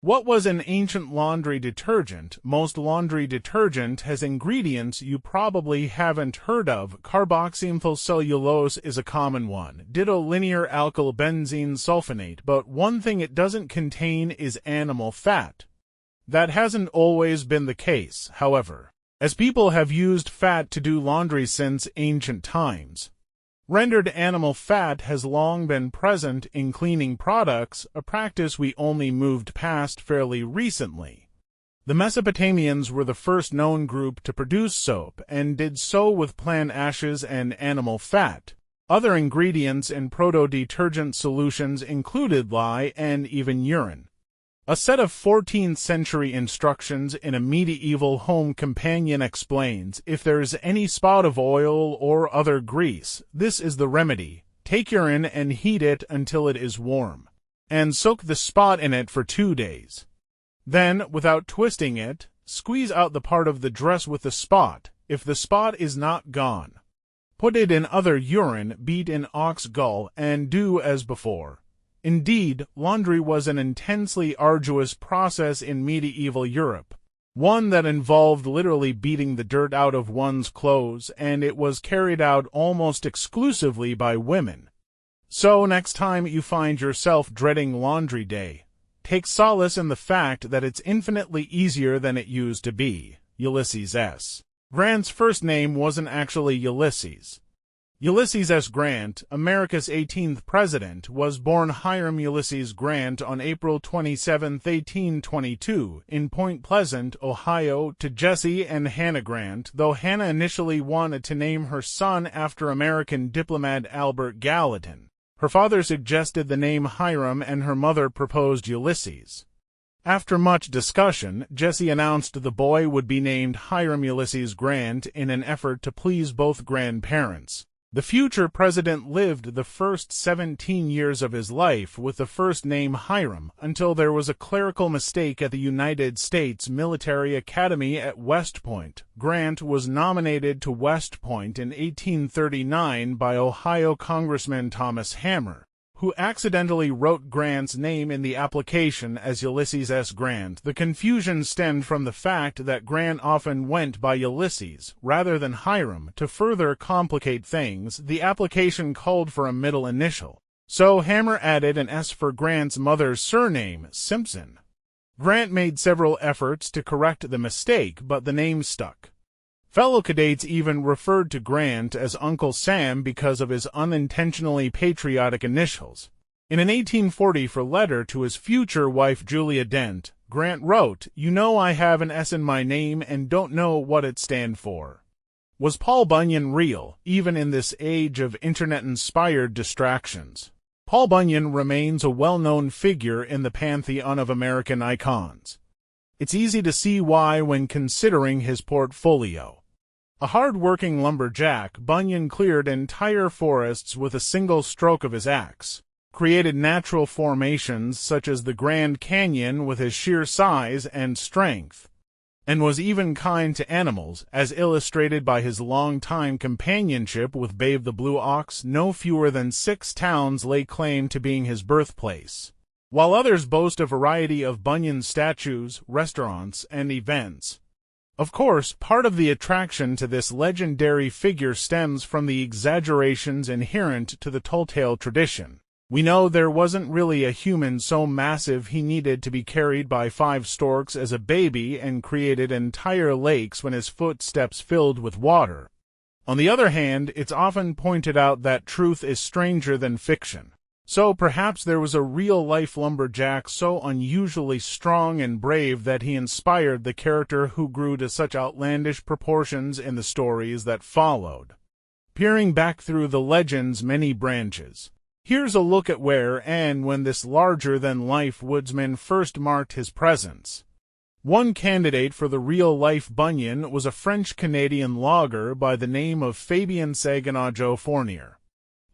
What was an ancient laundry detergent? Most laundry detergent has ingredients you probably haven't heard of. Carboxymethyl cellulose is a common one, ditto linear alkyl benzene sulfonate, but one thing it doesn't contain is animal fat. That hasn't always been the case, however, as people have used fat to do laundry since ancient times. Rendered animal fat has long been present in cleaning products, a practice we only moved past fairly recently. The Mesopotamians were the first known group to produce soap, and did so with plant ashes and animal fat. Other ingredients in proto-detergent solutions included lye and even urine. A set of 14th-century instructions in a medieval home companion explains, if there's any spot of oil or other grease, this is the remedy. Take urine and heat it until it is warm, and soak the spot in it for 2 days. Then, without twisting it, squeeze out the part of the dress with the spot. If the spot is not gone, put it in other urine, beat in ox gall, and do as before. Indeed, laundry was an intensely arduous process in medieval Europe, one that involved literally beating the dirt out of one's clothes, and it was carried out almost exclusively by women. So next time you find yourself dreading laundry day, take solace in the fact that it's infinitely easier than it used to be. Ulysses S. Grant's first name wasn't actually Ulysses. Ulysses S. Grant, America's 18th president, was born Hiram Ulysses Grant on April 27, 1822, in Point Pleasant, Ohio, to Jesse and Hannah Grant, though Hannah initially wanted to name her son after American diplomat Albert Gallatin. Her father suggested the name Hiram and her mother proposed Ulysses. After much discussion, Jesse announced the boy would be named Hiram Ulysses Grant in an effort to please both grandparents. The future president lived the first 17 years of his life with the first name Hiram, until there was a clerical mistake at the United States Military Academy at West Point. Grant was nominated to West Point in 1839 by Ohio Congressman Thomas Hammer, who accidentally wrote Grant's name in the application as Ulysses S. Grant. The confusion stemmed from the fact that Grant often went by Ulysses, rather than Hiram. To further complicate things, the application called for a middle initial, so Hammer added an S for Grant's mother's surname, Simpson. Grant made several efforts to correct the mistake, but the name stuck. Fellow cadets even referred to Grant as Uncle Sam because of his unintentionally patriotic initials. In an 1844 letter to his future wife Julia Dent, Grant wrote, "You know I have an S in my name and don't know what it stands for." Was Paul Bunyan real, even in this age of internet-inspired distractions? Paul Bunyan remains a well-known figure in the pantheon of American icons. It's easy to see why when considering his portfolio. A hard-working lumberjack, Bunyan cleared entire forests with a single stroke of his axe, created natural formations such as the Grand Canyon with his sheer size and strength, and was even kind to animals, as illustrated by his long-time companionship with Babe the Blue Ox. No fewer than 6 towns lay claim to being his birthplace, while others boast a variety of Bunyan statues, restaurants, and events. Of course, part of the attraction to this legendary figure stems from the exaggerations inherent to the tall-tale tradition. We know there wasn't really a human so massive he needed to be carried by 5 storks as a baby and created entire lakes when his footsteps filled with water. On the other hand, it's often pointed out that truth is stranger than fiction. So perhaps there was a real-life lumberjack so unusually strong and brave that he inspired the character who grew to such outlandish proportions in the stories that followed. Peering back through the legend's many branches, here's a look at where and when this larger-than-life woodsman first marked his presence. One candidate for the real-life Bunyan was a French-Canadian logger by the name of Fabien Saginaw Fournier,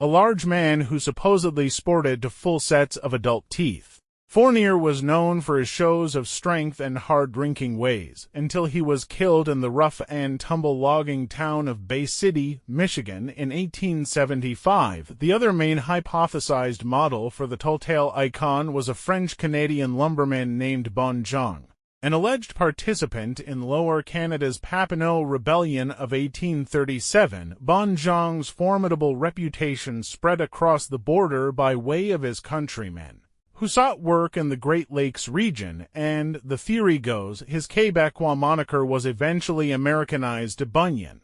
a large man who supposedly sported 2 full sets of adult teeth. Fournier was known for his shows of strength and hard-drinking ways, until he was killed in the rough-and-tumble logging town of Bay City, Michigan, in 1875. The other main hypothesized model for the telltale icon was a French-Canadian lumberman named Bunyan. An alleged participant in Lower Canada's Papineau Rebellion of 1837, Bunyan's formidable reputation spread across the border by way of his countrymen, who sought work in the Great Lakes region, and, the theory goes, his Quebecois moniker was eventually Americanized to Bunyan.